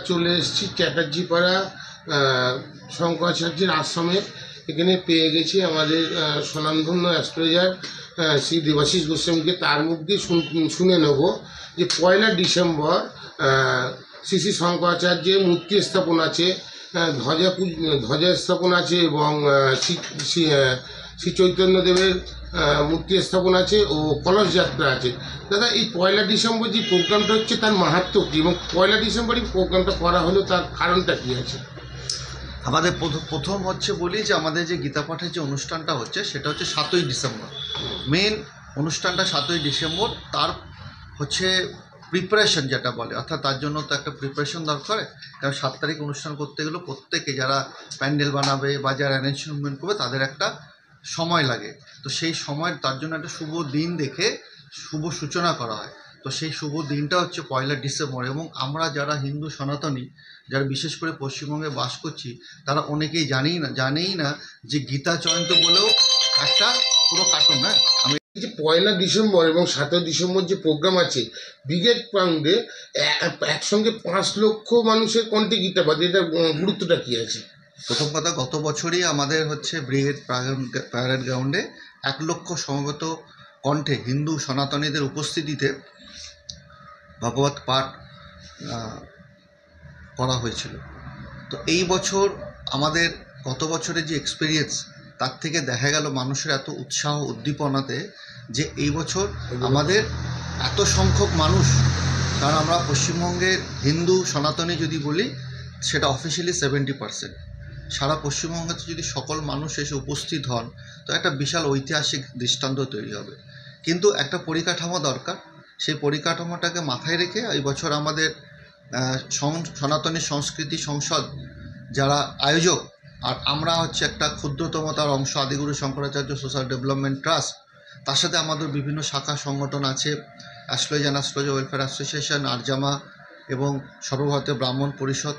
চলে এসেছি চ্যাটার্জিপাড়া শঙ্করাচার্যের আশ্রমে। এখানে পেয়ে গেছি আমাদের স্বনামধন্য অ্যাস্ট্রোলজার শ্রী দেবাশিস গোস্বামীকে। তার মধ্যে শুনে নেব যে 1 ডিসেম্বর শ্রী শ্রী শঙ্করাচার্যের মূর্তি স্থাপন আছে, ধ্বজা স্থাপন আছে এবং শ্রী চৈতন্যদেবের মূর্তি স্থাপন আছে ও কলস যাত্রা আছে। দাদা, এই 1 ডিসেম্বর যে প্রোগ্রামটা হচ্ছে তার মাহাত্ম্য কী, এবং 1 ডিসেম্বরই প্রোগ্রামটা করা হলো তার কারণটা কী আছে? আমাদের প্রথম হচ্ছে বলি যে আমাদের যে গীতা পাঠের যে অনুষ্ঠানটা হচ্ছে সেটা হচ্ছে 7ই ডিসেম্বর। মেন অনুষ্ঠানটা 7ই ডিসেম্বর। তার হচ্ছে প্রিপারেশন যেটা বলে, অর্থাৎ তার জন্য তো একটা প্রিপারেশন দরকার। কারণ 7 তারিখ অনুষ্ঠান করতে গেলে প্রত্যেকে যারা প্যান্ডেল বানাবে বা যারা অ্যারেঞ্জমেন্ট করবে তাদের একটা সময় লাগে। তো সেই সময় তার জন্য একটা শুভ দিন দেখে শুভ সূচনা করা হয়। তো সেই শুভ দিনটা হচ্ছে 1 ডিসেম্বর। এবং আমরা যারা হিন্দু সনাতনী, যারা বিশেষ করে পশ্চিমবঙ্গে বাস করছি, তারা অনেকেই জানেই না যে গীতা জয়ন্তী বলেও একটা পুরো কার্টুন। হ্যাঁ, আমি যে 1 ডিসেম্বর এবং 7 ডিসেম্বর যে প্রোগ্রাম আছে ব্রিগেড গ্রাউন্ডে, একসঙ্গে 5 লক্ষ মানুষের কণ্ঠে গীতা পাঠ, এটার গুরুত্বটা কী আছে? প্রথম কথা, গত বছরই আমাদের হচ্ছে ব্রিগেড প্যারেড গ্রাউন্ডে 1 লক্ষ সমবেত কণ্ঠে হিন্দু সনাতনীদের উপস্থিতিতে ভগবত পাঠ করা হয়েছিল। তো এই বছর আমাদের গত বছরের যে এক্সপিরিয়েন্স, তার থেকে দেখা গেল মানুষের এত উৎসাহ উদ্দীপনাতে যে এই বছর আমাদের এত সংখ্যক মানুষ, কারণ আমরা পশ্চিমবঙ্গের হিন্দু সনাতনী যদি বলি সেটা অফিসিয়ালি 70%। সারা পশ্চিমবঙ্গতে যদি সকল মানুষ এসে উপস্থিত হন তো একটা বিশাল ঐতিহাসিক দৃষ্টান্ত তৈরি হবে। কিন্তু একটা পরিকাঠামো দরকার। সেই পরিকাঠামোটাকে মাথায় রেখে এই বছর আমাদের সনাতনী সংস্কৃতি সংসদ যারা আয়োজক, আর আমরা হচ্ছে একটা ক্ষুদ্রতম তার অংশ, আদিগুরু শঙ্করাচার্য সোশ্যাল ডেভেলপমেন্ট ট্রাস্ট, তার সাথে আমাদের বিভিন্ন শাখা সংগঠন আছে, অ্যাস্ট্রোলজার ওয়েলফেয়ার অ্যাসোসিয়েশন, আরজামা এবং সর্বভারতীয় ব্রাহ্মণ পরিষদ।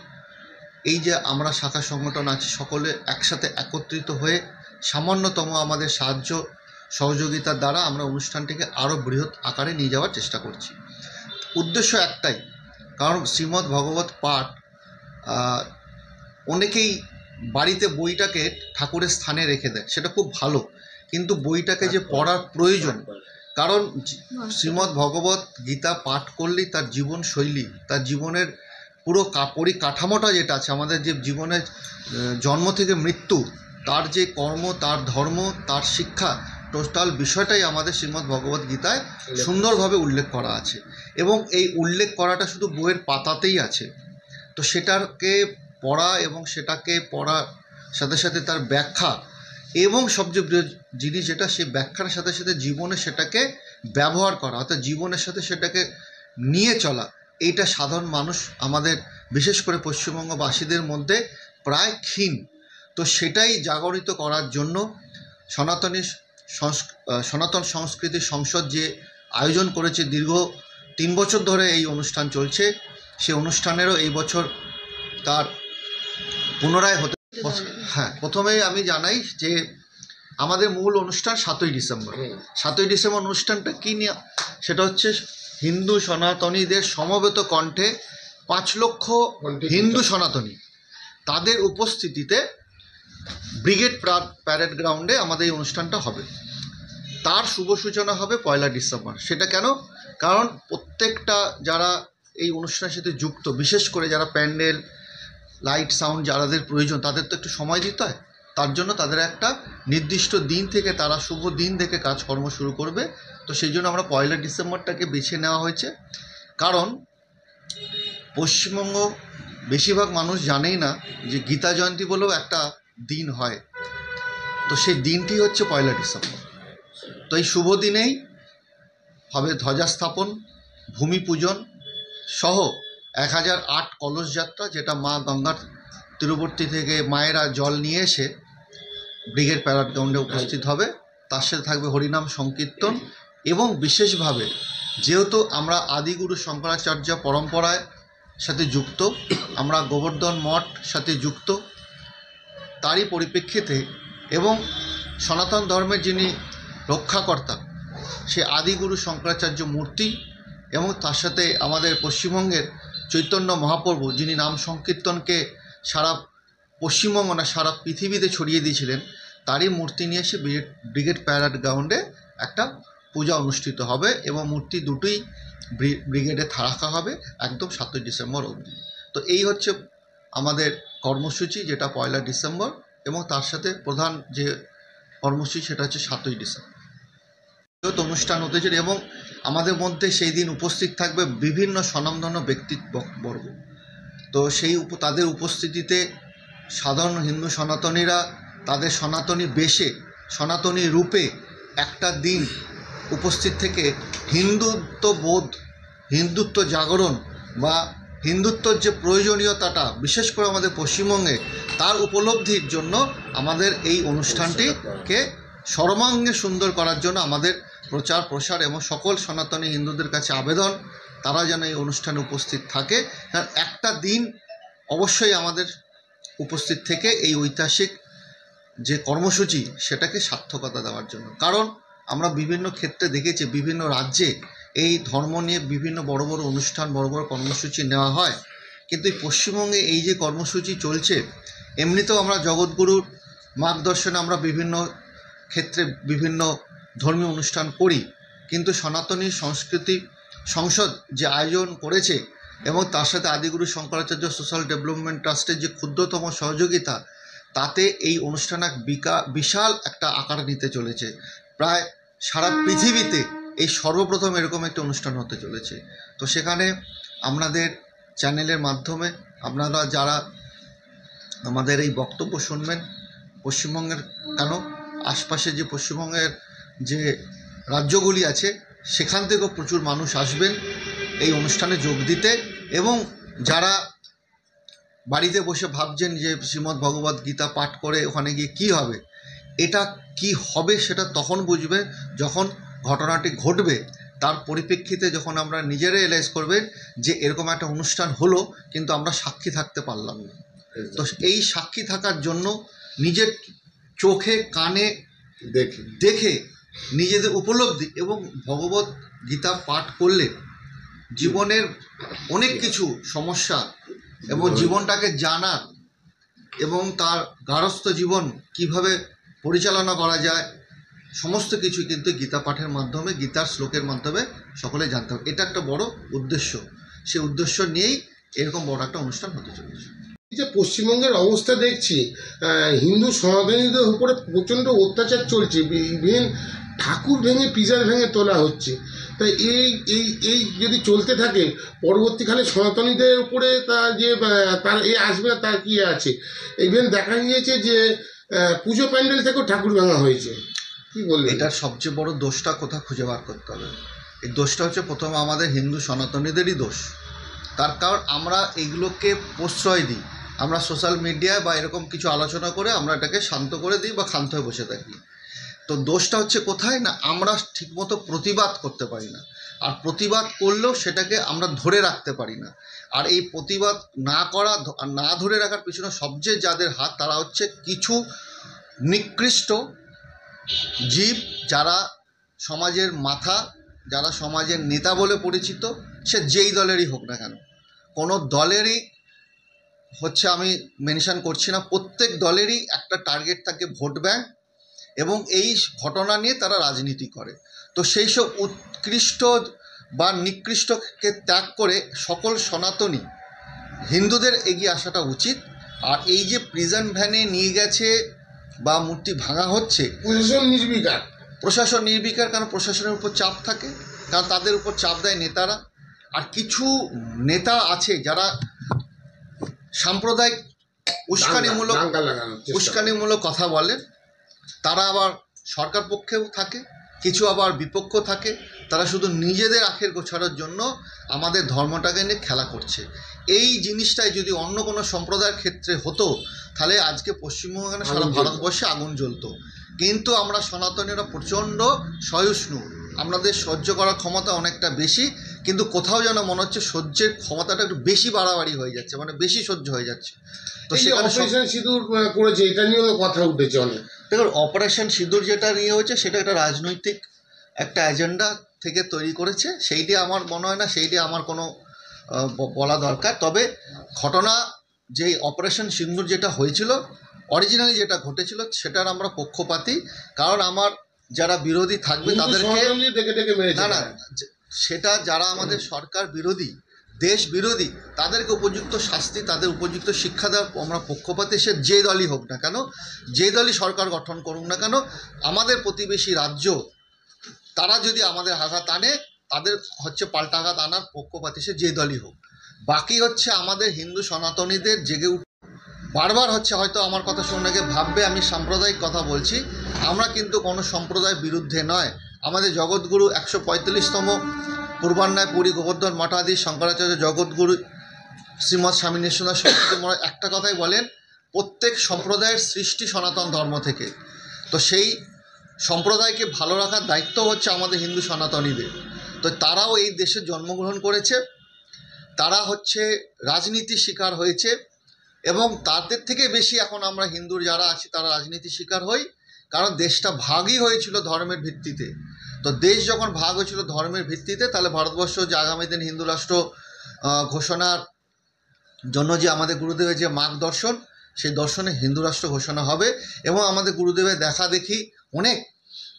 এই যে আমরা শাখা সংগঠন আছি, সকলে একসাথে একত্রিত হয়ে সামান্যতম আমাদের সাহায্য সহযোগিতার দ্বারা আমরা অনুষ্ঠানটিকে আরও বৃহৎ আকারে নিয়ে যাওয়ার চেষ্টা করছি। উদ্দেশ্য একটাই, কারণ শ্রীমদ্ ভগবত পাঠ অনেকেই বাড়িতে বইটাকে ঠাকুরের স্থানে রেখে দেয়, সেটা খুব ভালো, কিন্তু বইটাকে যে পড়ার প্রয়োজন, কারণ শ্রীমদ্ ভগবত গীতা পাঠ করলেই তার জীবনশৈলী, তার জীবনের পুরো পরিকাঠামোটা যেটা আছে, আমাদের যে জীবনের জন্ম থেকে মৃত্যু, তার যে কর্ম, তার ধর্ম, তার শিক্ষা, টোটাল বিষয়টাই আমাদের শ্রীমদ্ ভগবত গীতায় সুন্দরভাবে উল্লেখ করা আছে। এবং এই উল্লেখ করাটা শুধু বইয়ের পাতাতেই আছে। তো সেটাকে পড়া এবং সেটাকে পড়ার সাথে সাথে তার ব্যাখ্যা, এবং সবচেয়ে প্রিয় জিনিস যেটা, সেই ব্যাখ্যার সাথে সাথে জীবনে সেটাকে ব্যবহার করা, অর্থাৎ জীবনের সাথে সেটাকে নিয়ে চলা, এইটা সাধারণ মানুষ আমাদের বিশেষ করে পশ্চিমবঙ্গবাসীদের মধ্যে প্রায় ক্ষীণ। তো সেটাই জাগরিত করার জন্য সনাতন সংস্কৃতি সংসদ যে আয়োজন করেছে, দীর্ঘ 3 বছর ধরে এই অনুষ্ঠান চলছে, সে অনুষ্ঠানেরও এই বছর তার পুনরায় হতে। হ্যাঁ, প্রথমেই আমি জানাই যে আমাদের মূল অনুষ্ঠান 7ই ডিসেম্বর। 7ই ডিসেম্বর অনুষ্ঠানটা কী নিয়ে, সেটা হচ্ছে হিন্দু সনাতনীদের সমবেত কণ্ঠে 5 লক্ষ হিন্দু সনাতনী, তাদের উপস্থিতিতে ব্রিগেড প্যারেড গ্রাউন্ডে আমাদের এই অনুষ্ঠানটা হবে। তার শুভ সূচনা হবে 1 ডিসেম্বর। সেটা কেন? কারণ প্রত্যেকটা যারা এই অনুষ্ঠানের সাথে যুক্ত, বিশেষ করে যারা প্যান্ডেল, লাইট, সাউন্ড যাদের প্রয়োজন, তাদের তো একটু সময় দিতে হয়। তার জন্য তাদের একটা নির্দিষ্ট দিন থেকে, তারা শুভ দিন থেকে কাজকর্ম শুরু করবে। তো সেই জন্য আমরা 1 ডিসেম্বরটাকে বেছে নেওয়া হয়েছে। কারণ পশ্চিমবঙ্গ বেশিরভাগ মানুষ জানেই না যে গীতা জয়ন্তী বলেও একটা দিন হয়। তো সেই দিনটি হচ্ছে 1 ডিসেম্বর। তো এই শুভ দিনেই হবে ধ্বজা স্থাপন, ভূমি পূজন সহ 1008 কলস যাত্রা, যেটা মা গঙ্গার তীরবর্তী থেকে মায়েরা জল নিয়ে এসে ব্রিগেড প্যারেড গ্রাউন্ডে উপস্থিত হবে। তার সাথে থাকবে হরিনাম সংকীর্তন, এবং বিশেষভাবে যেহেতু আমরা আদিগুরু শঙ্করাচার্য পরম্পরায় সাথে যুক্ত, আমরা গোবর্ধন মঠ সাথে যুক্ত, তারই পরিপ্রেক্ষিতে এবং সনাতন ধর্মের যিনি রক্ষাকর্তা, সে আদিগুরু শঙ্করাচার্য মূর্তি, এবং তার সাথে আমাদের পশ্চিমবঙ্গের চৈতন্য মহাপ্রভু, যিনি নাম সংকীর্তনকে সারা পশ্চিমবঙ্গ না সারা পৃথিবীতে ছড়িয়ে দিয়েছিলেন, তারই মূর্তি নিয়ে এসে ব্রিগেড প্যারেড গ্রাউন্ডে একটা পূজা অনুষ্ঠিত হবে এবং মূর্তি দুটোই ব্রিগেডে রাখা হবে একদম 7ই ডিসেম্বর অবধি। তো এই হচ্ছে আমাদের কর্মসূচি, যেটা 1 ডিসেম্বর, এবং তার সাথে প্রধান যে কর্মসূচি সেটা হচ্ছে 7ই ডিসেম্বর অনুষ্ঠান হতে চলে। এবং আমাদের মধ্যে সেই দিন উপস্থিত থাকবে বিভিন্ন স্বনামধন্য ব্যক্তিবর্গ। তো তাদের উপস্থিতিতে সাধারণ হিন্দু সনাতনীরা তাদের সনাতনী বেশে, সনাতনী রূপে একটা দিন উপস্থিত থেকে হিন্দুত্ববোধ, হিন্দুত্ব জাগরণ বা হিন্দুত্বর যে প্রয়োজনীয়তাটা বিশেষ করে আমাদের পশ্চিমবঙ্গে, তার উপলব্ধির জন্য আমাদের এই অনুষ্ঠানটিকে সর্বাঙ্গে সুন্দর করার জন্য আমাদের প্রচার প্রসার এবং সকল সনাতনী হিন্দুদের কাছে আবেদন, তারা যেন এই অনুষ্ঠানে উপস্থিত থাকে। কারণ একটা দিন অবশ্যই আমাদের উপস্থিত থেকে এই ঐতিহাসিক যে কর্মসূচি সেটাকে সার্থকতা দেওয়ার জন্য। কারণ আমরা বিভিন্ন ক্ষেত্রে দেখেছি বিভিন্ন রাজ্যে এই ধর্ম নিয়ে বিভিন্ন বড় বড় অনুষ্ঠান, বড় বড় কর্মসূচি নেওয়া হয়, কিন্তু এই পশ্চিমবঙ্গে এই যে কর্মসূচি চলছে, এমনিতেও আমরা জগৎগুরুর মার্গদর্শনে আমরা বিভিন্ন ক্ষেত্রে বিভিন্ন ধর্মীয় অনুষ্ঠান করি, কিন্তু সনাতনী সংস্কৃতি সংসদ যে আয়োজন করেছে এবং তার সাথে আদিগুরু শঙ্করাচার্য সোশ্যাল ডেভেলপমেন্ট ট্রাস্টের যে ক্ষুদ্রতম সহযোগিতা, তাতে এই অনুষ্ঠান এক বিশাল একটা আকার নিতে চলেছে। প্রায় সারা পৃথিবীতে এই সর্বপ্রথম এরকম একটা অনুষ্ঠান হতে চলেছে। তো সেখানে আপনাদের চ্যানেলের মাধ্যমে আপনারা যারা আমাদের এই বক্তব্য শুনবেন, পশ্চিমবঙ্গের কেন আশপাশে যে পশ্চিমবঙ্গের যে রাজ্যগুলি আছে সেখান থেকেও প্রচুর মানুষ আসবেন এই অনুষ্ঠানে যোগ দিতে। এবং যারা বাড়িতে বসে ভাবছেন যে শ্রীমদ্ ভগবদ্ গীতা পাঠ করে ওখানে গিয়ে কী হবে, এটা কি হবে সেটা তখন বুঝবে যখন ঘটনাটি ঘটবে, তার পরিপ্রেক্ষিতে যখন আমরা নিজেরা রিয়েলাইজ করবেন যে এরকম একটা অনুষ্ঠান হলো কিন্তু আমরা সাক্ষী থাকতে পারলাম না। তো এই সাক্ষী থাকার জন্য নিজের চোখে কানে দেখে নিজেদের উপলব্ধি এবং ভগবত গীতা পাঠ করলে জীবনের অনেক কিছু সমস্যা এবং জীবনটাকে জানা এবং তার গারস্থ জীবন কিভাবে পরিচালনা করা যায়, সমস্ত কিছু কিন্তু গীতা পাঠের মাধ্যমে, গীতার শ্লোকের মাধ্যমে সকলে জানতে হবে। এটা একটা বড় উদ্দেশ্য, সেই উদ্দেশ্য নিয়েই এরকম বড় একটা অনুষ্ঠান হতে চলেছে। যে পশ্চিমবঙ্গের অবস্থা দেখছি, হিন্দু সনাতনীদের উপরে প্রচণ্ড অত্যাচার চলছে, ইভেন ঠাকুর ভেঙে পিজার ভেঙে তোলা হচ্ছে। তাই এই এই এই যদি চলতে থাকে পরবর্তীকালে সনাতনীদের উপরে তার আসবে না, তার কি আছে। ইভেন দেখা গিয়েছে যে পুজো প্যান্ডেল থেকেও ঠাকুর ভাঙা হয়েছে। কি বললেন? এটার সবচেয়ে বড় দোষটা কোথাও খুঁজে বার করতে হবে। এই দোষটা হচ্ছে প্রথমে আমাদের হিন্দু সনাতনীদেরই দোষ। তার কারণ আমরা এইগুলোকে প্রশ্রয় দিই, আমরা সোশ্যাল মিডিয়ায় বা এরকম কিছু আলোচনা করে আমরা এটাকে শান্ত করে দিই বা ক্ষান্ত হয়ে বসে থাকি। তো দোষটা হচ্ছে কোথায় না, আমরা ঠিকমতো প্রতিবাদ করতে পারি না, আর প্রতিবাদ করলেও সেটাকে আমরা ধরে রাখতে পারি না। আর এই প্রতিবাদ না করা, না ধরে রাখার পিছনে সবচেয়ে যাদের হাত, তারা হচ্ছে কিছু নিকৃষ্ট জীব, যারা সমাজের মাথা, যারা সমাজের নেতা বলে পরিচিত, সে যেই দলেরই হোক না কেন, কোনো দলেরই হচ্ছে আমি মেনশন করছি না, প্রত্যেক দলেরই একটা টার্গেট থাকে ভোট ব্যাংক, এবং এই ঘটনা নিয়ে তারা রাজনীতি করে। তো সেই সব উৎকৃষ্ট বা নিকৃষ্টকে ত্যাগ করে সকল সনাতনী হিন্দুদের এগিয়ে আসাটা উচিত। আর এই যে প্রিজন ভ্যানে নিয়ে গেছে বা মূর্তি ভাঙা হচ্ছে, প্রশাসন নির্বিকার, কারণ প্রশাসনের উপর চাপ থাকে, কারণ তাদের উপর চাপ দেয় নেতারা। আর কিছু নেতা আছে যারা সাম্প্রদায়িক উস্কানিমূলক কথা বলেন, তারা আবার সরকার পক্ষেও থাকে, কিছু আবার বিপক্ষ থাকে। তারা শুধু নিজেদের আখের গোছানোর জন্য আমাদের ধর্মটাকে নিয়ে খেলা করছে। এই জিনিসটাই যদি অন্য কোনো সম্প্রদায়ের ক্ষেত্রে হতো, তাহলে আজকে পশ্চিমবঙ্গে না সারা ভারতবর্ষে আগুন জ্বলতো। কিন্তু আমরা সনাতনীরা প্রচণ্ড সহিষ্ণু, আমাদের সহ্য করার ক্ষমতা অনেকটা বেশি, কিন্তু কোথাও যেন মনে হচ্ছে সহ্যের ক্ষমতাটা একটু বেশি বাড়াবাড়ি হয়ে যাচ্ছে, মানে বেশি সহ্য হয়ে যাচ্ছে। তো সেখানে অপারেশন সিঁদুর করেছে, এটা নিয়েও কথা উঠেছে অনেক। দেখুন, অপারেশন সিঁদুর যেটা নিয়ে হয়েছে সেটা একটা রাজনৈতিক একটা এজেন্ডা থেকে তৈরি করেছে। সেইটি আমার মনে হয় না সেইটি আমার কোনো বলা দরকার। তবে ঘটনা যে অপারেশন সিন্দুর যেটা হয়েছিল, অরিজিনালি যেটা ঘটেছিল, সেটার আমরা পক্ষপাতী। কারণ আমার যারা বিরোধী থাকবে তাদেরকে না না সেটা যারা আমাদের সরকার বিরোধী, দেশ বিরোধী, তাদেরকে উপযুক্ত শাস্তি, তাদের উপযুক্ত শিক্ষা দেওয়ার আমরা পক্ষপাতী। সে যে দলই হোক না কেন, যে দলই সরকার গঠন করুক না কেন, আমাদের প্রতিবেশী রাজ্য তারা যদি আমাদের আঘাত আনে, তাদের হচ্ছে পাল্টা আঘাত আনার পক্ষপাতী, সে যে দলই হোক। বাকি হচ্ছে আমাদের হিন্দু সনাতনীদের জেগে বারবার হচ্ছে, হয়তো আমার কথা শুনে ভাববে আমি সাম্প্রদায়িক কথা বলছি, আমরা কিন্তু কোনো সম্প্রদায়ের বিরুদ্ধে নয়। আমাদের জগৎগুরু 145তম পূর্বান্যায় পুরী গোবর্ধন মঠাধীশ শঙ্করাচার্য জগৎগুরু শ্রীমৎ স্বামী নিঃসন্দেহ সরস্বতী মহারাজ একটা কথাই বলেন, প্রত্যেক সম্প্রদায়ের সৃষ্টি সনাতন ধর্ম থেকে। তো সেই সম্প্রদায়কে ভালো রাখার দায়িত্ব হচ্ছে আমাদের হিন্দু সনাতনীদের। তো তারাও এই দেশে জন্মগ্রহণ করেছে, তারা হচ্ছে রাজনীতির শিকার হয়েছে, এবং তাদের থেকে বেশি এখন আমরা হিন্দুর যারা আছি তারা রাজনীতির শিকার হই। কারণ দেশটা ভাগই হয়েছিল ধর্মের ভিত্তিতে। তো দেশ যখন ভাগ হয়েছিল ধর্মের ভিত্তিতে, তাহলে ভারতবর্ষ যে আগামী দিন হিন্দু রাষ্ট্র ঘোষণার জন্য যে আমাদের গুরুদেবের যে মার্গদর্শন, সেই দর্শনে হিন্দু রাষ্ট্র ঘোষণা হবে। এবং আমাদের গুরুদেবের দেখা দেখি অনেক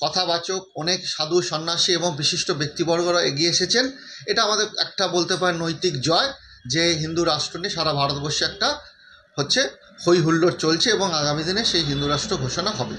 কথাবাচক, অনেক সাধু সন্ন্যাসী এবং বিশিষ্ট ব্যক্তিবর্গরা এগিয়ে এসেছেন। এটা আমাদের একটা বলতে পারেন নৈতিক জয়, যে হিন্দু রাষ্ট্র নিয়ে সারা ভারতবর্ষে একটা হচ্ছে হই হুল্লোড় চলছে, এবং আগামী দিনে সেই হিন্দু রাষ্ট্র ঘোষণা হবে।